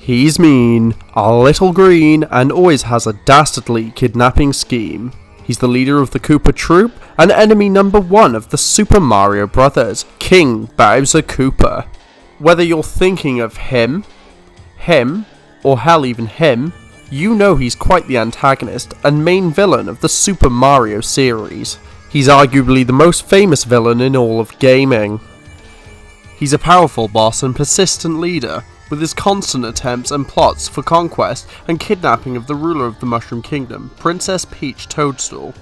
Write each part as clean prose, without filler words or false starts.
He's mean, a little green, and always has a dastardly kidnapping scheme. He's the leader of the Koopa Troop, and enemy number 1 of the Super Mario Bros, King Bowser Koopa. Whether you're thinking of him, or hell even him, you know he's quite the antagonist and main villain of the Super Mario series. He's arguably the most famous villain in all of gaming. He's a powerful boss and persistent leader, with his constant attempts and plots for conquest and kidnapping of the ruler of the Mushroom Kingdom, Princess Peach Toadstool.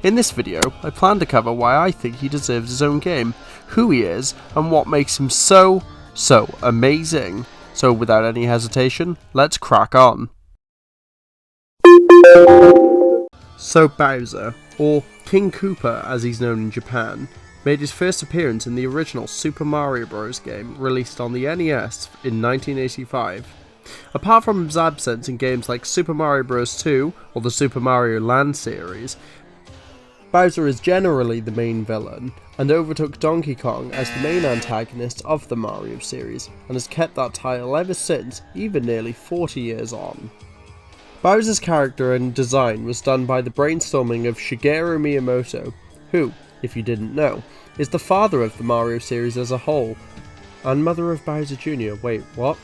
In this video, I plan to cover why I think he deserves his own game, who he is, and what makes him so amazing. So without any hesitation, let's crack on. So Bowser, or King Koopa as he's known in Japan, made his first appearance in the original Super Mario Bros. Game released on the NES in 1985. Apart from his absence in games like Super Mario Bros. 2 or the Super Mario Land series, Bowser is generally the main villain, and overtook Donkey Kong as the main antagonist of the Mario series, and has kept that title ever since, even nearly 40 years on. Bowser's character and design was done by the brainstorming of Shigeru Miyamoto, who, if you didn't know, is the father of the Mario series as a whole, and mother of Bowser Jr. Wait, what?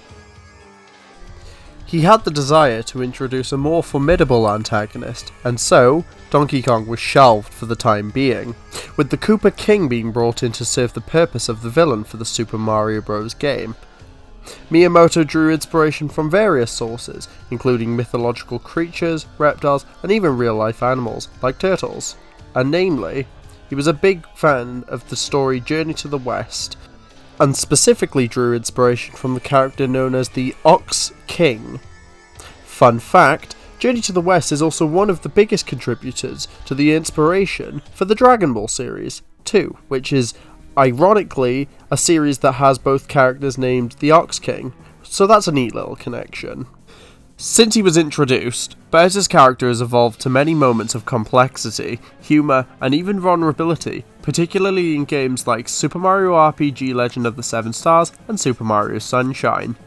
He had the desire to introduce a more formidable antagonist, and so, Donkey Kong was shelved for the time being, with the Koopa King being brought in to serve the purpose of the villain for the Super Mario Bros. Game. Miyamoto drew inspiration from various sources, including mythological creatures, reptiles, and even real-life animals, like turtles. And namely, he was a big fan of the story Journey to the West, and specifically drew inspiration from the character known as the Ox King. Fun fact, Journey to the West is also one of the biggest contributors to the inspiration for the Dragon Ball series, too, which is, ironically, a series that has both characters named the Ox King, so that's a neat little connection. Since he was introduced, Bowser's character has evolved to many moments of complexity, humour, and even vulnerability, particularly in games like Super Mario RPG Legend of the Seven Stars and Super Mario Sunshine.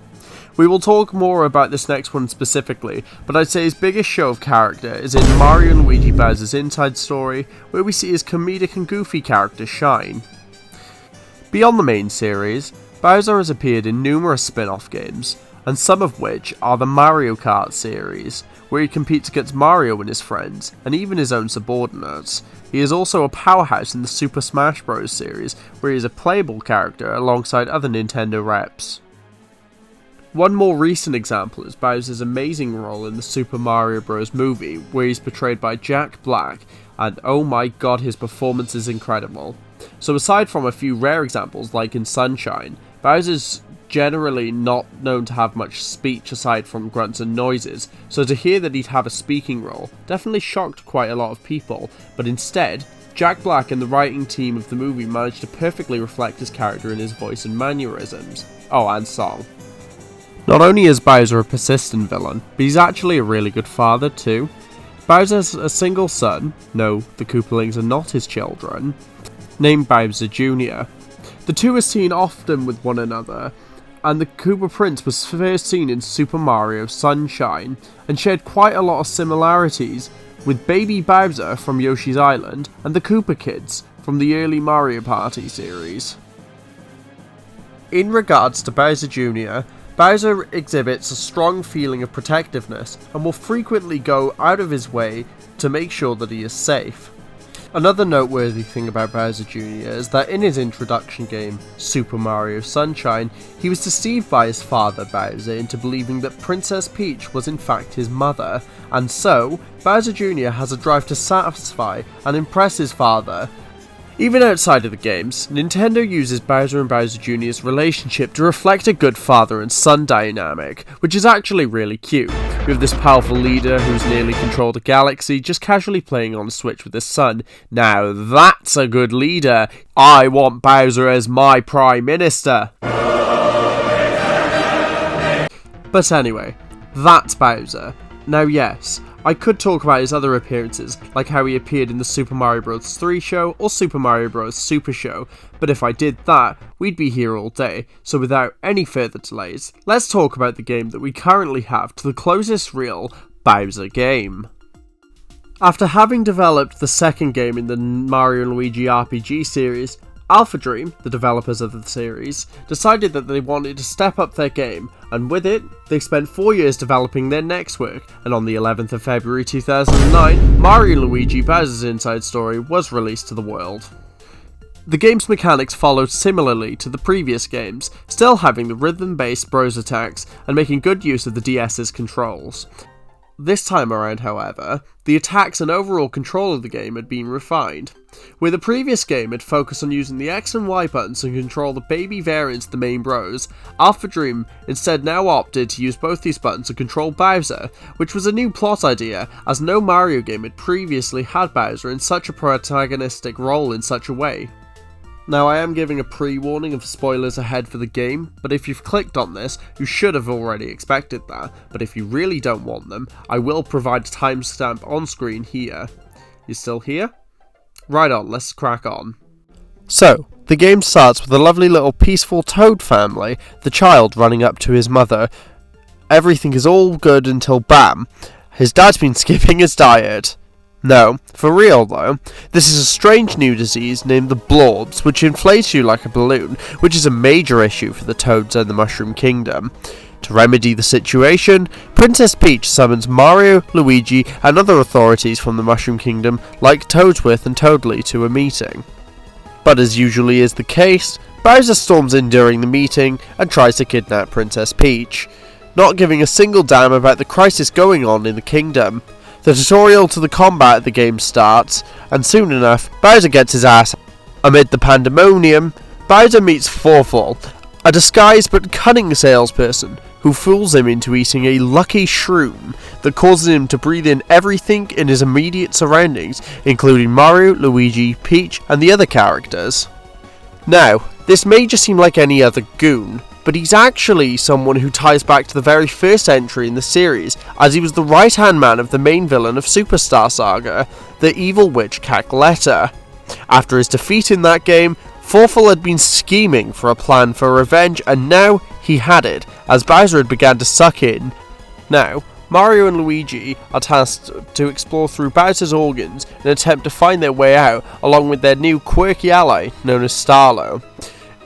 We will talk more about this next one specifically, but I'd say his biggest show of character is in Mario and Luigi Bowser's Inside Story, where we see his comedic and goofy character shine. Beyond the main series, Bowser has appeared in numerous spin-off games, and some of which are the Mario Kart series, where he competes against Mario and his friends, and even his own subordinates. He is also a powerhouse in the Super Smash Bros. Series, where he is a playable character alongside other Nintendo reps. One more recent example is Bowser's amazing role in the Super Mario Bros. Movie, where he's portrayed by Jack Black, and oh my god, his performance is incredible. So aside from a few rare examples like in Sunshine, Bowser's generally not known to have much speech aside from grunts and noises, so to hear that he'd have a speaking role definitely shocked quite a lot of people, but instead, Jack Black and the writing team of the movie managed to perfectly reflect his character in his voice and mannerisms. Oh, and song. Not only is Bowser a persistent villain, but he's actually a really good father too. Bowser's a single son, no, the Koopalings are not his children, named Bowser Jr. The two are seen often with one another, and the Koopa Prince was first seen in Super Mario Sunshine, and shared quite a lot of similarities with Baby Bowser from Yoshi's Island and the Koopa Kids from the early Mario Party series. In regards to Bowser Jr., Bowser exhibits a strong feeling of protectiveness and will frequently go out of his way to make sure that he is safe. Another noteworthy thing about Bowser Jr. is that in his introduction game, Super Mario Sunshine, he was deceived by his father Bowser into believing that Princess Peach was in fact his mother, and so, Bowser Jr. has a drive to satisfy and impress his father. Even outside of the games, Nintendo uses Bowser and Bowser Jr.'s relationship to reflect a good father and son dynamic, which is actually really cute, with this powerful leader who's nearly controlled a galaxy just casually playing on the Switch with his son. Now that's a good leader. I want Bowser as my Prime Minister. But anyway, that's Bowser. Now yes, I could talk about his other appearances, like how he appeared in the Super Mario Bros. 3 show or Super Mario Bros. Super Show, but if I did that, we'd be here all day, so without any further delays, let's talk about the game that we currently have to the closest real Bowser game. After having developed the second game in the Mario & Luigi RPG series, Alpha Dream, the developers of the series, decided that they wanted to step up their game, and with it, they spent 4 years developing their next work, and on the 11th of February 2009, Mario & Luigi Bowser's Inside Story was released to the world. The game's mechanics followed similarly to the previous games, still having the rhythm-based Bros attacks and making good use of the DS's controls. This time around, however, the attacks and overall control of the game had been refined. Where the previous game had focused on using the X and Y buttons to control the baby variants of the main Bros, Alpha Dream instead now opted to use both these buttons to control Bowser, which was a new plot idea as no Mario game had previously had Bowser in such a protagonistic role in such a way. Now, I am giving a pre-warning of spoilers ahead for the game, but if you've clicked on this, you should have already expected that, but if you really don't want them, I will provide a timestamp on screen here. You still here? Right on, let's crack on. So, the game starts with a lovely little peaceful Toad family, the child running up to his mother. Everything is all good until bam, his dad's been skipping his diet. No, for real though, this is a strange new disease named the Blorbs, which inflates you like a balloon, which is a major issue for the Toads and the Mushroom Kingdom. To remedy the situation, Princess Peach summons Mario, Luigi, and other authorities from the Mushroom Kingdom, like Toadsworth and Toadley, to a meeting. But as usually is the case, Bowser storms in during the meeting and tries to kidnap Princess Peach, not giving a single damn about the crisis going on in the kingdom. The tutorial to the combat of the game starts, and soon enough, Bowser gets his ass. Amid the pandemonium, Bowser meets Forfall, a disguised but cunning salesperson who fools him into eating a lucky shroom that causes him to breathe in everything in his immediate surroundings, including Mario, Luigi, Peach, and the other characters. Now, this may just seem like any other goon, but he's actually someone who ties back to the very first entry in the series, as he was the right-hand man of the main villain of Superstar Saga, the evil witch Cackletta. After his defeat in that game, Forfall had been scheming for a plan for revenge, and now he had it, as Bowser had begun to suck in. Now, Mario and Luigi are tasked to explore through Bowser's organs in an attempt to find their way out, along with their new quirky ally, known as Starlo.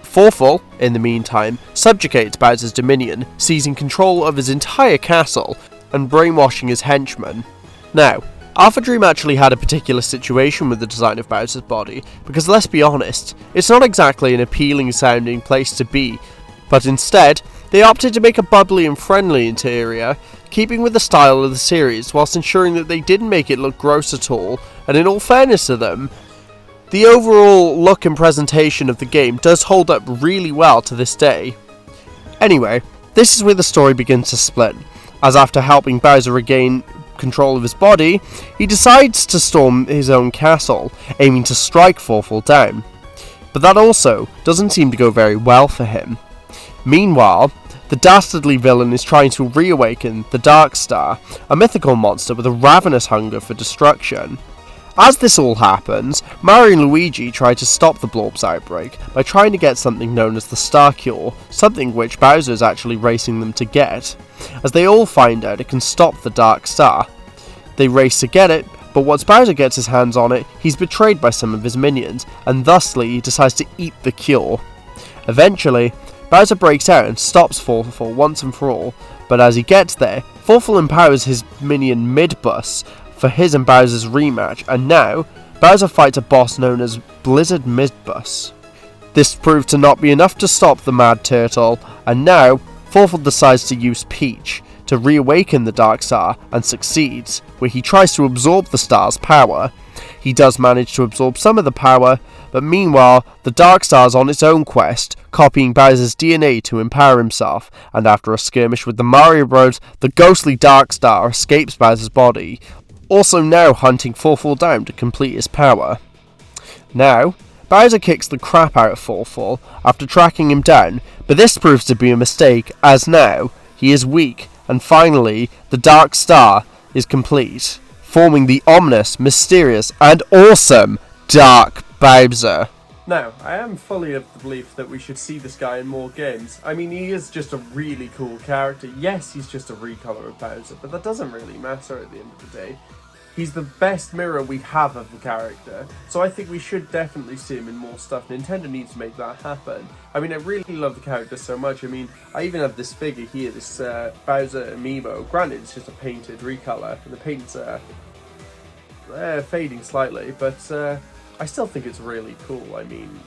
Forfall, in the meantime, subjugates Bowser's dominion, seizing control of his entire castle, and brainwashing his henchmen. Now, Alpha Dream actually had a particular situation with the design of Bowser's body, because let's be honest, it's not exactly an appealing sounding place to be, but instead, they opted to make a bubbly and friendly interior, keeping with the style of the series, whilst ensuring that they didn't make it look gross at all, and in all fairness to them, the overall look and presentation of the game does hold up really well to this day. Anyway, this is where the story begins to split, as after helping Bowser regain control of his body, he decides to storm his own castle, aiming to strike Forfall down. But that also doesn't seem to go very well for him. Meanwhile, the dastardly villain is trying to reawaken the Dark Star, a mythical monster with a ravenous hunger for destruction. As this all happens, Mario and Luigi try to stop the Blorbs outbreak by trying to get something known as the Star Cure, something which Bowser is actually racing them to get, as they all find out it can stop the Dark Star. They race to get it, but once Bowser gets his hands on it, he's betrayed by some of his minions, and thusly he decides to eat the cure. Eventually, Bowser breaks out and stops Forfall once and for all, but as he gets there, Forfall empowers his minion Midbus for his and Bowser's rematch, and now, Bowser fights a boss known as Blizzard Midbus. This proved to not be enough to stop the Mad Turtle, and now, Forfall decides to use Peach to reawaken the Dark Star, and succeeds, where he tries to absorb the star's power. He does manage to absorb some of the power, but meanwhile, the Dark Star's on its own quest, copying Bowser's DNA to empower himself, and after a skirmish with the Mario Bros, the ghostly Dark Star escapes Bowser's body, also now hunting Forfall down to complete his power. Now, Bowser kicks the crap out of Forfall after tracking him down, but this proves to be a mistake, as now, he is weak, and finally, the Dark Star is complete, forming the ominous, mysterious, and awesome Dark Bowser. Now, I am fully of the belief that we should see this guy in more games. I mean, he is just a really cool character. Yes, he's just a recolor of Bowser, but that doesn't really matter at the end of the day. He's the best mirror we have of the character, so I think we should definitely see him in more stuff. Nintendo needs to make that happen. I mean, I really love the character so much. I mean, I even have this figure here, this Bowser amiibo. Granted, it's just a painted recolor, and the paint's fading slightly, but I still think it's really cool. I mean,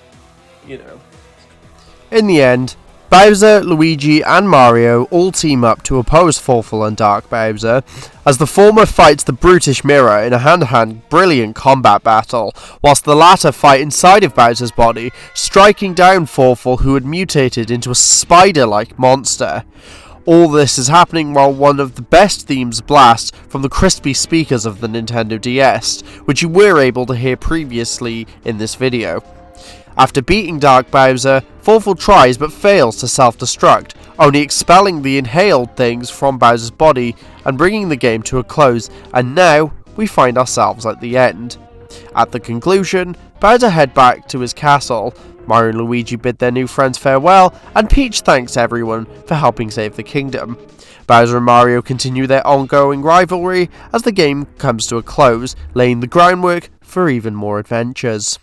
you know. In the end, Bowser, Luigi and Mario all team up to oppose Fawful and Dark Bowser, as the former fights the brutish mirror in a hand-to-hand brilliant combat battle, whilst the latter fight inside of Bowser's body, striking down Fawful, who had mutated into a spider-like monster. All this is happening while one of the best themes blasts from the crispy speakers of the Nintendo DS, which you were able to hear previously in this video. After beating Dark Bowser, Fawful tries but fails to self-destruct, only expelling the inhaled things from Bowser's body and bringing the game to a close, and now we find ourselves at the end. At the conclusion, Bowser head back to his castle, Mario and Luigi bid their new friends farewell, and Peach thanks everyone for helping save the kingdom. Bowser and Mario continue their ongoing rivalry as the game comes to a close, laying the groundwork for even more adventures.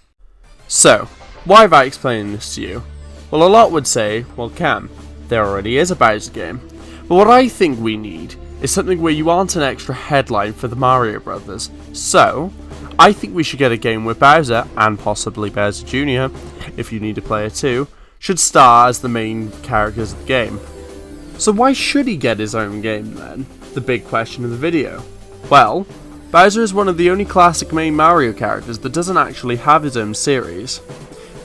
So, why have I explained this to you? Well, a lot would say, well, Cam, there already is a Bowser game. But what I think we need is something where you aren't an extra headline for the Mario Brothers. So, I think we should get a game where Bowser, and possibly Bowser Jr., if you need a player too, should star as the main characters of the game. So why should he get his own game then? The big question of the video. Well, Bowser is one of the only classic main Mario characters that doesn't actually have his own series.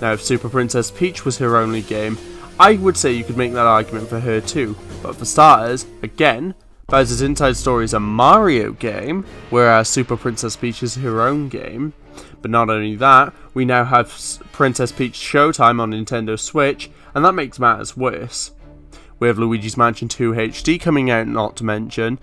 Now, if Super Princess Peach was her only game, I would say you could make that argument for her too, but for starters, again, Bowser's Inside Story is a Mario game, whereas Super Princess Peach is her own game. But not only that, we now have Princess Peach Showtime on Nintendo Switch, and that makes matters worse. We have Luigi's Mansion 2 HD coming out, not to mention,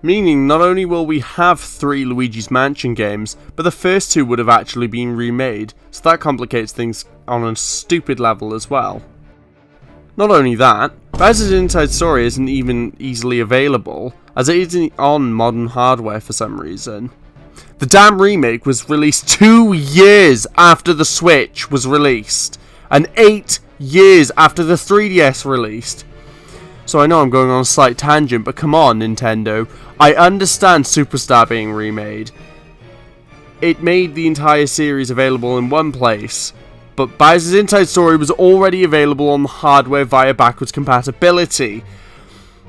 meaning not only will we have 3 Luigi's Mansion games, but the first 2 would have actually been remade, so that complicates things on a stupid level as well. Not only that, Bowser's Inside Story isn't even easily available, as it isn't on modern hardware for some reason. The damn remake was released 2 years after the Switch was released, and 8 years after the 3DS released. So I know I'm going on a slight tangent, but come on, Nintendo. I understand Superstar being remade. It made the entire series available in one place, but Bowser's Inside Story was already available on the hardware via backwards compatibility.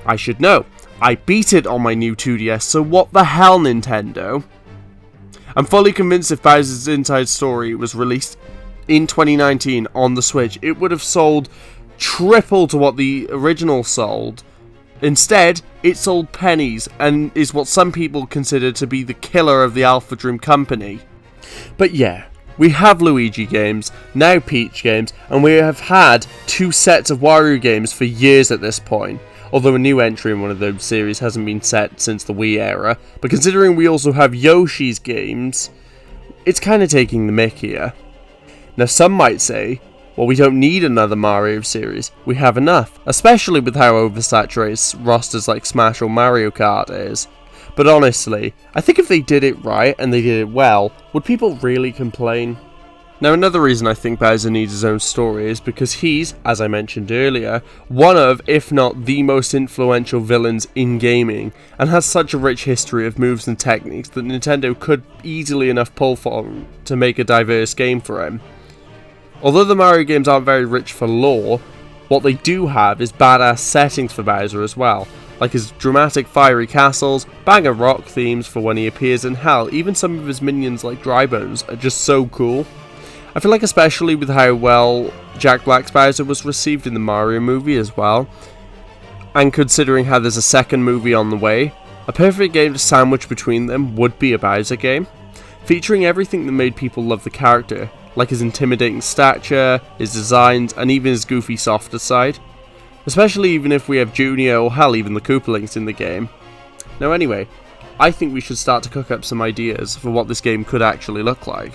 I should know. I beat it on my new 2DS, so what the hell, Nintendo? I'm fully convinced if Bowser's Inside Story was released in 2019 on the Switch, it would have sold triple to what the original sold. Instead, it sold pennies and is what some people consider to be the killer of the Alpha Dream company. But yeah, we have Luigi games, now Peach games, and we have had 2 sets of Wario games for years at this point. Although a new entry in one of those series hasn't been set since the Wii era, but considering we also have Yoshi's games, it's kind of taking the mick here. Now some might say, well, we don't need another Mario series, we have enough, especially with how oversaturated rosters like Smash or Mario Kart is. But honestly, I think if they did it right and they did it well, would people really complain? Now another reason I think Bowser needs his own story is because he's, as I mentioned earlier, one of, if not the most influential villains in gaming, and has such a rich history of moves and techniques that Nintendo could easily enough pull from to make a diverse game for him. Although the Mario games aren't very rich for lore, what they do have is badass settings for Bowser as well, like his dramatic fiery castles, banger rock themes for when he appears, and hell, even some of his minions like Drybones are just so cool. I feel like especially with how well Jack Black's Bowser was received in the Mario movie as well, and considering how there's a second movie on the way, a perfect game to sandwich between them would be a Bowser game, featuring everything that made people love the character, like his intimidating stature, his designs, and even his goofy softer side. Especially even if we have Junior or hell even the Koopalings in the game. Now anyway, I think we should start to cook up some ideas for what this game could actually look like.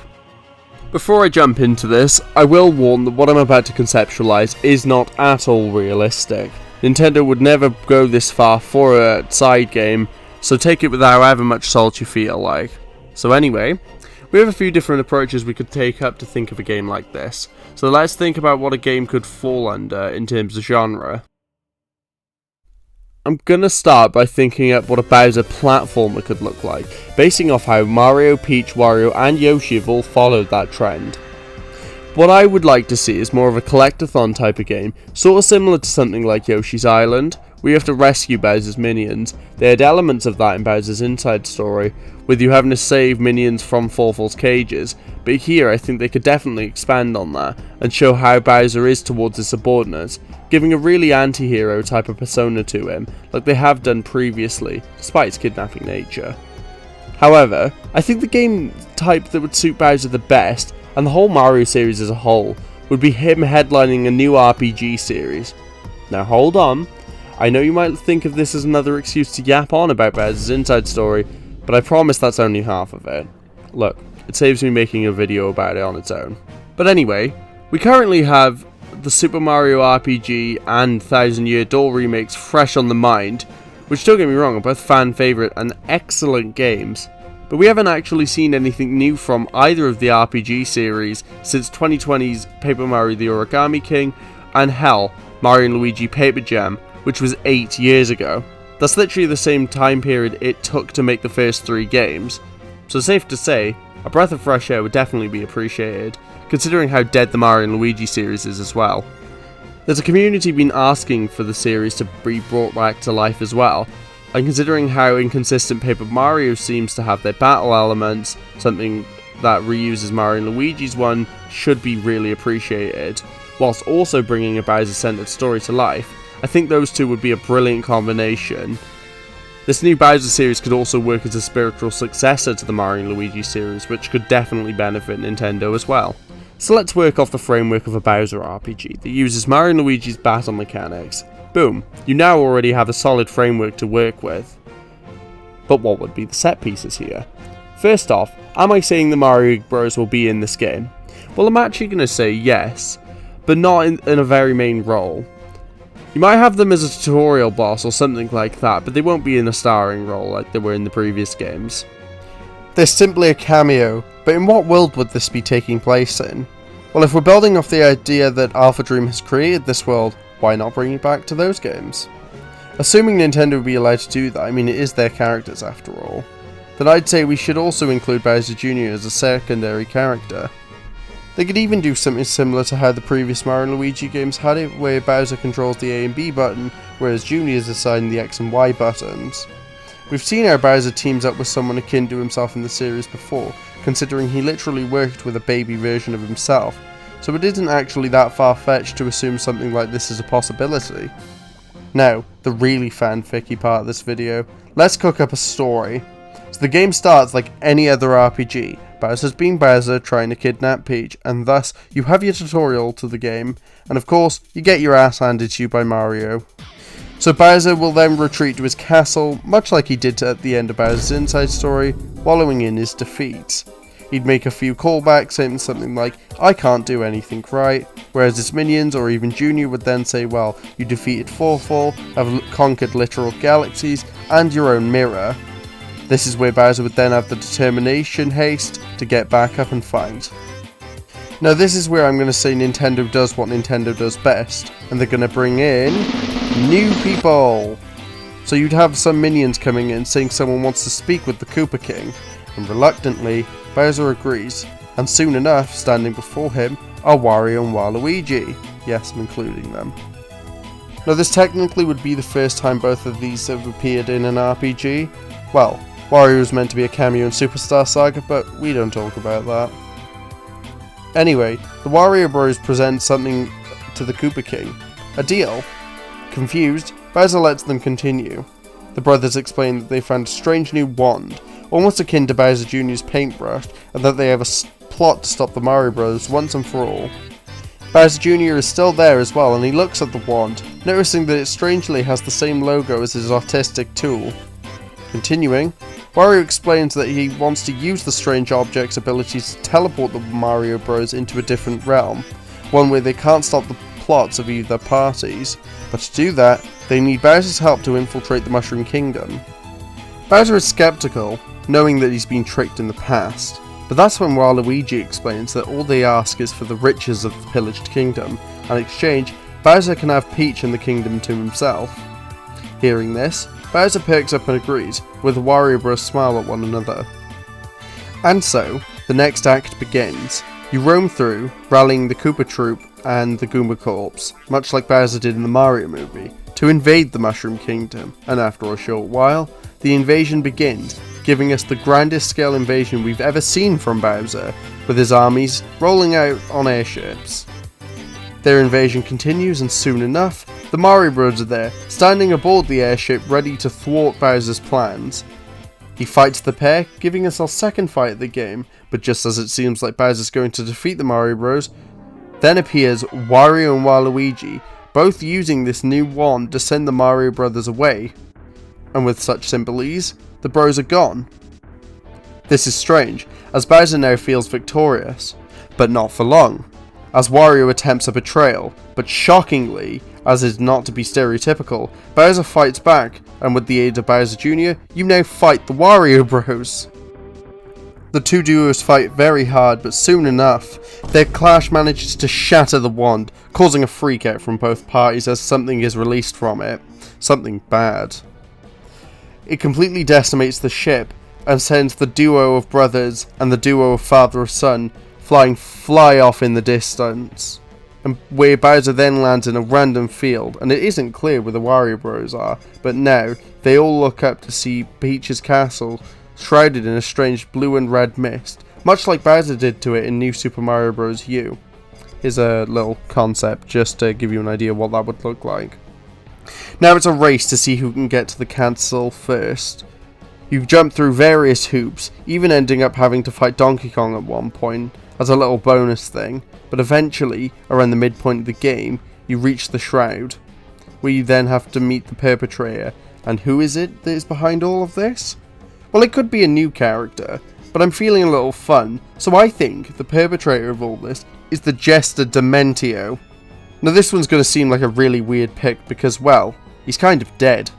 Before I jump into this, I will warn that what I'm about to conceptualize is not at all realistic. Nintendo would never go this far for a side game, so take it with however much salt you feel like. So anyway, we have a few different approaches we could take up to think of a game like this. So let's think about what a game could fall under in terms of genre. I'm gonna start by thinking up what a Bowser platformer could look like, basing off how Mario, Peach, Wario and Yoshi have all followed that trend. What I would like to see is more of a collectathon type of game, sort of similar to something like Yoshi's Island, where you have to rescue Bowser's minions. They had elements of that in Bowser's Inside Story, with you having to save minions from Fawful's cages, but here I think they could definitely expand on that, and show how Bowser is towards his subordinates, giving a really anti-hero type of persona to him, like they have done previously, despite its kidnapping nature. However, I think the game type that would suit Bowser the best, and the whole Mario series as a whole, would be him headlining a new RPG series. Now hold on, I know you might think of this as another excuse to yap on about Bowser's Inside Story, but I promise that's only half of it. Look, it saves me making a video about it on its own. But anyway, we currently have the Super Mario RPG and Thousand Year Door remakes fresh on the mind, which, don't get me wrong, are both fan favourite and excellent games, but we haven't actually seen anything new from either of the RPG series since 2020's Paper Mario the Origami King, and hell, Mario & Luigi Paper Jam, which was 8 years ago. That's literally the same time period it took to make the first 3 games, so safe to say, a breath of fresh air would definitely be appreciated, considering how dead the Mario & Luigi series is as well. There's a community been asking for the series to be brought back to life as well, and considering how inconsistent Paper Mario seems to have their battle elements, something that reuses Mario & Luigi's one should be really appreciated, whilst also bringing a Bowser-centered story to life. I think those two would be a brilliant combination. This new Bowser series could also work as a spiritual successor to the Mario & Luigi series, which could definitely benefit Nintendo as well. So let's work off the framework of a Bowser RPG that uses Mario & Luigi's battle mechanics. Boom, you now already have a solid framework to work with. But what would be the set pieces here? First off, am I saying the Wario Bros will be in this game? Well, I'm actually going to say yes, but not in a very main role. You might have them as a tutorial boss or something like that, but they won't be in a starring role like they were in the previous games. They're simply a cameo, but in what world would this be taking place in? Well, if we're building off the idea that Alpha Dream has created this world, why not bring it back to those games? Assuming Nintendo would be allowed to do that, I mean it is their characters after all, then I'd say we should also include Bowser Jr. as a secondary character. They could even do something similar to how the previous Mario & Luigi games had it, where Bowser controls the A and B button, whereas Jr. is assigned the X and Y buttons. We've seen how Bowser teams up with someone akin to himself in the series before, considering he literally worked with a baby version of himself, so it isn't actually that far-fetched to assume something like this is a possibility. Now, the really fanficky part of this video, let's cook up a story. So the game starts like any other RPG, Bowser's being Bowser trying to kidnap Peach, and thus you have your tutorial to the game, and of course you get your ass handed to you by Mario. So Bowser will then retreat to his castle, much like he did at the end of Bowser's Inside Story, wallowing in his defeat. He'd make a few callbacks saying something like, I can't do anything right, whereas his minions or even Junior would then say, well, you defeated Fawful, have conquered literal galaxies, and your own mirror. This is where Bowser would then have the determination haste to get back up and fight. Now this is where I'm going to say Nintendo does what Nintendo does best, and they're going to bring in new people. So you'd have some minions coming in saying someone wants to speak with the Koopa King, and reluctantly, Bowser agrees, and soon enough, standing before him are Wario and Waluigi. Yes, I'm including them. Now this technically would be the first time both of these have appeared in an RPG. Well, Wario was meant to be a cameo in Superstar Saga, but we don't talk about that. Anyway, the Wario Bros present something to the Koopa King. A deal? Confused, Bowser lets them continue. The brothers explain that they found a strange new wand, almost akin to Bowser Jr.'s paintbrush, and that they have a plot to stop the Mario Bros. Once and for all. Bowser Jr. is still there as well, and he looks at the wand, noticing that it strangely has the same logo as his autistic tool. Continuing, Wario explains that he wants to use the strange object's abilities to teleport the Mario Bros into a different realm, one where they can't stop the plots of either parties, but to do that, they need Bowser's help to infiltrate the Mushroom Kingdom. Bowser is skeptical, knowing that he's been tricked in the past, but that's when Waluigi explains that all they ask is for the riches of the pillaged kingdom, and in exchange, Bowser can have Peach and the kingdom to himself. Hearing this, Bowser perks up and agrees, with the Wario Bros smile at one another. And so, the next act begins. You roam through, rallying the Koopa Troop and the Goomba Corps, much like Bowser did in the Mario movie, to invade the Mushroom Kingdom, and after a short while, the invasion begins, giving us the grandest scale invasion we've ever seen from Bowser, with his armies rolling out on airships. Their invasion continues, and soon enough, the Mario Bros are there, standing aboard the airship ready to thwart Bowser's plans. He fights the pair, giving us our second fight of the game, but just as it seems like Bowser's going to defeat the Mario Bros, then appears Wario and Waluigi, both using this new wand to send the Mario Brothers away. And with such simple ease, the Bros are gone. This is strange, as Bowser now feels victorious, but not for long, as Wario attempts a betrayal, but shockingly, as is not to be stereotypical, Bowser fights back, and with the aid of Bowser Jr., you now fight the Wario Bros. The two duos fight very hard, but soon enough, their clash manages to shatter the wand, causing a freakout from both parties as something is released from it. Something bad. It completely decimates the ship, and sends the duo of brothers and the duo of father or son fly off in the distance, and where Bowser then lands in a random field, and it isn't clear where the Wario Bros are, but now they all look up to see Peach's castle shrouded in a strange blue and red mist, much like Bowser did to it in New Super Mario Bros. U. Here's a little concept just to give you an idea what that would look like. Now it's a race to see who can get to the castle first. You jump through various hoops, even ending up having to fight Donkey Kong at one point, as a little bonus thing, but eventually, around the midpoint of the game, you reach the shroud, where you then have to meet the perpetrator. And who is it that is behind all of this? Well, it could be a new character, but I'm feeling a little fun, so I think the perpetrator of all this is the jester Dementio. Now this one's going to seem like a really weird pick because, well, he's kind of dead.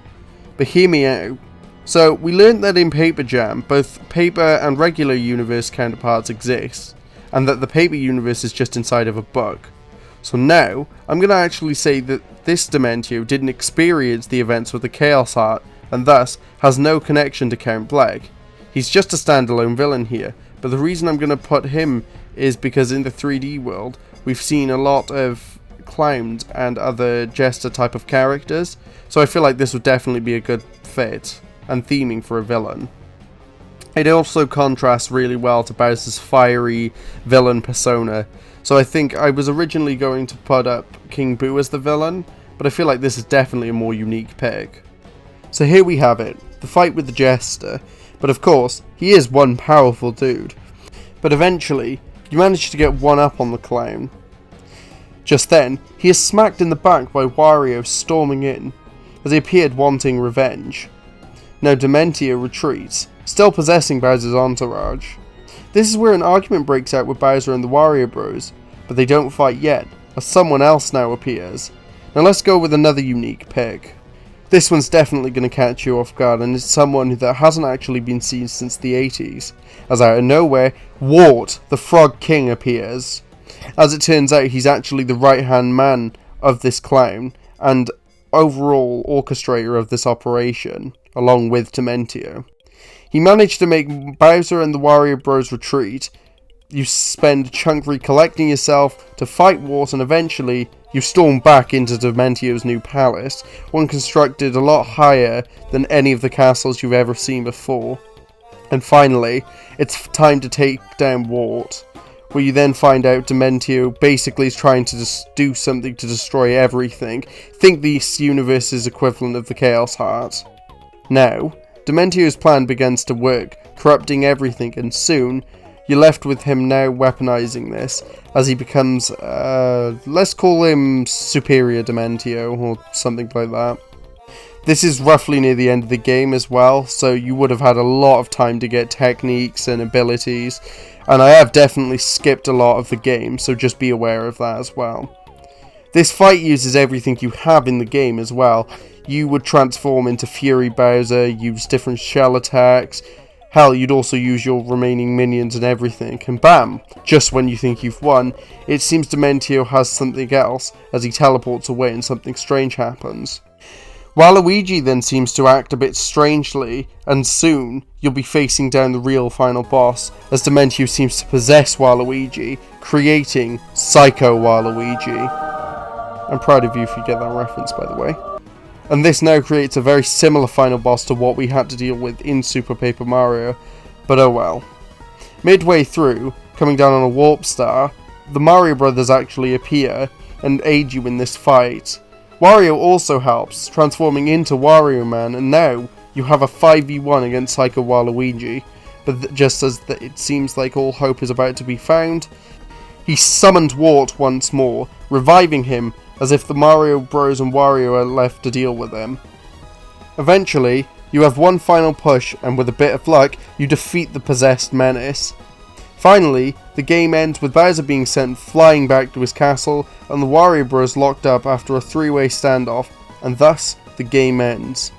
But hear me out. So, we learned that in Paper Jam, both paper and regular universe counterparts exist, and that the paper universe is just inside of a book. So now, I'm going to actually say that this Dementio didn't experience the events with the Chaos Heart, and thus has no connection to Count Bleck. He's just a standalone villain here, but the reason I'm going to put him is because in the 3D world, we've seen a lot of clowns and other jester type of characters, so I feel like this would definitely be a good fit and theming for a villain. It also contrasts really well to Bowser's fiery villain persona, so I think I was originally going to put up King Boo as the villain, but I feel like this is definitely a more unique pick. So here we have it, the fight with the jester, but of course, he is one powerful dude. But eventually, you manage to get one up on the clown. Just then, he is smacked in the back by Wario storming in, as he appeared wanting revenge. Now Dementio retreats, still possessing Bowser's entourage. This is where an argument breaks out with Bowser and the Wario Bros, but they don't fight yet, as someone else now appears. Now let's go with another unique pick. This one's definitely going to catch you off guard, and it's someone that hasn't actually been seen since the 80s, as out of nowhere, Wart, the Frog King, appears. As it turns out, he's actually the right-hand man of this clown, and overall orchestrator of this operation, along with Dementio. He managed to make Bowser and the Wario Bros retreat. You spend a chunk recollecting yourself to fight Wart, and eventually you storm back into Dementio's new palace, one constructed a lot higher than any of the castles you've ever seen before. And finally, it's time to take down Wart, where you then find out Dementio basically is trying to do something to destroy everything. Think this universe's equivalent of the Chaos Heart. Now, Dementio's plan begins to work, corrupting everything, and soon, you're left with him now weaponizing this, as he becomes, let's call him Superior Dementio, or something like that. This is roughly near the end of the game as well, so you would have had a lot of time to get techniques and abilities, and I have definitely skipped a lot of the game, so just be aware of that as well. This fight uses everything you have in the game as well. You would transform into Fury Bowser, use different shell attacks, hell, you'd also use your remaining minions and everything, and bam, just when you think you've won, it seems Dementio has something else as he teleports away and something strange happens. Waluigi then seems to act a bit strangely, and soon you'll be facing down the real final boss, as Dementio seems to possess Waluigi, creating Psycho Waluigi. I'm proud of you if you get that reference, by the way. And this now creates a very similar final boss to what we had to deal with in Super Paper Mario, but oh well. Midway through, coming down on a warp star, the Mario Brothers actually appear and aid you in this fight. Wario also helps, transforming into Wario Man, and now you have a 5v1 against Psycho Waluigi. But just as it seems like all hope is about to be found, he summoned Wart once more, reviving him as if the Mario Bros and Wario are left to deal with him. Eventually, you have one final push, and with a bit of luck, you defeat the possessed menace. Finally, the game ends with Bowser being sent flying back to his castle, and the Wario Bros locked up after a three-way standoff, and thus, the game ends.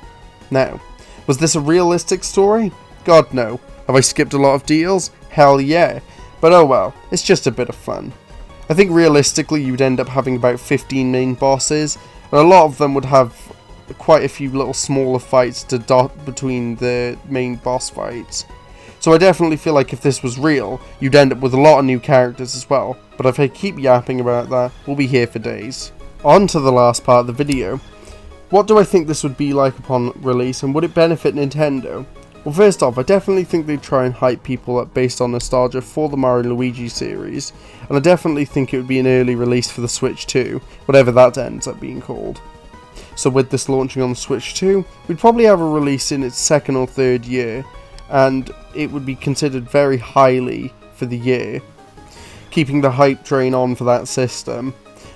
Now, was this a realistic story? God no. Have I skipped a lot of details? Hell yeah. But oh well, it's just a bit of fun. I think realistically you'd end up having about 15 main bosses, and a lot of them would have quite a few little smaller fights to dot between the main boss fights. So I definitely feel like if this was real, you'd end up with a lot of new characters as well, but if I keep yapping about that, we'll be here for days. On to the last part of the video. What do I think this would be like upon release, and would it benefit Nintendo? Well, first off, I definitely think they'd try and hype people up based on nostalgia for the Mario & Luigi series, and I definitely think it would be an early release for the Switch 2, whatever that ends up being called. So with this launching on the Switch 2, we'd probably have a release in its second or third year, and it would be considered very highly for the year, keeping the hype train on for that system.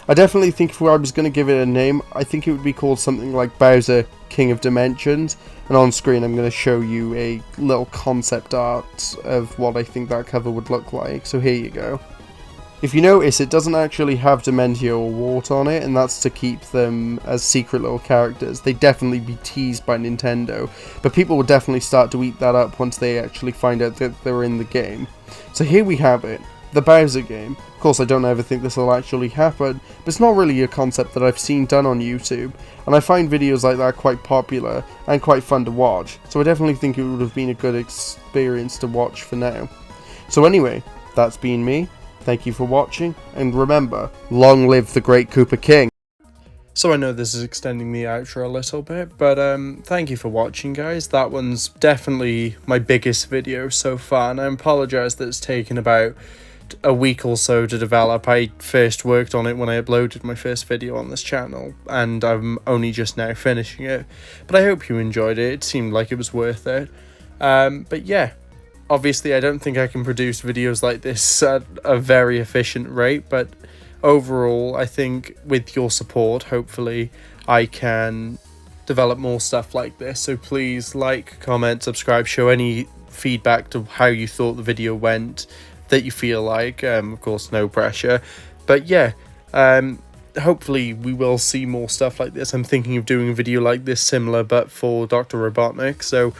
I definitely think if I was going to give it a name, I think it would be called something like Bowser King of Dimensions, and on screen I'm going to show you a little concept art of what I think that cover would look like, so here you go. If you notice, it doesn't actually have Dementio or Wart on it, and that's to keep them as secret little characters. They'd definitely be teased by Nintendo, but people will definitely start to eat that up once they actually find out that they're in the game. So here we have it, the Bowser game. Of course, I don't ever think this will actually happen, but it's not really a concept that I've seen done on YouTube, and I find videos like that quite popular and quite fun to watch, so I definitely think it would have been a good experience to watch for now. So anyway, that's been me. Thank you for watching, and remember, long live the great Koopa King! So I know this is extending the outro a little bit, but thank you for watching, guys. That one's definitely my biggest video so far, and I apologise that it's taken about a week or so to develop. I first worked on it when I uploaded my first video on this channel, and I'm only just now finishing it, but I hope you enjoyed it. It seemed like it was worth it. But yeah. Obviously, I don't think I can produce videos like this at a very efficient rate, but overall, I think with your support, hopefully, I can develop more stuff like this. So please like, comment, subscribe, show any feedback to how you thought the video went that you feel like. Of course, no pressure. But yeah, hopefully we will see more stuff like this. I'm thinking of doing a video like this similar, but for Dr. Robotnik. So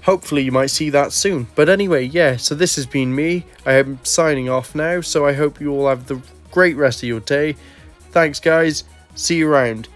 hopefully you might see that soon. But anyway, yeah, so this has been me. I am signing off now, so I hope you all have the great rest of your day. Thanks, guys. See you around.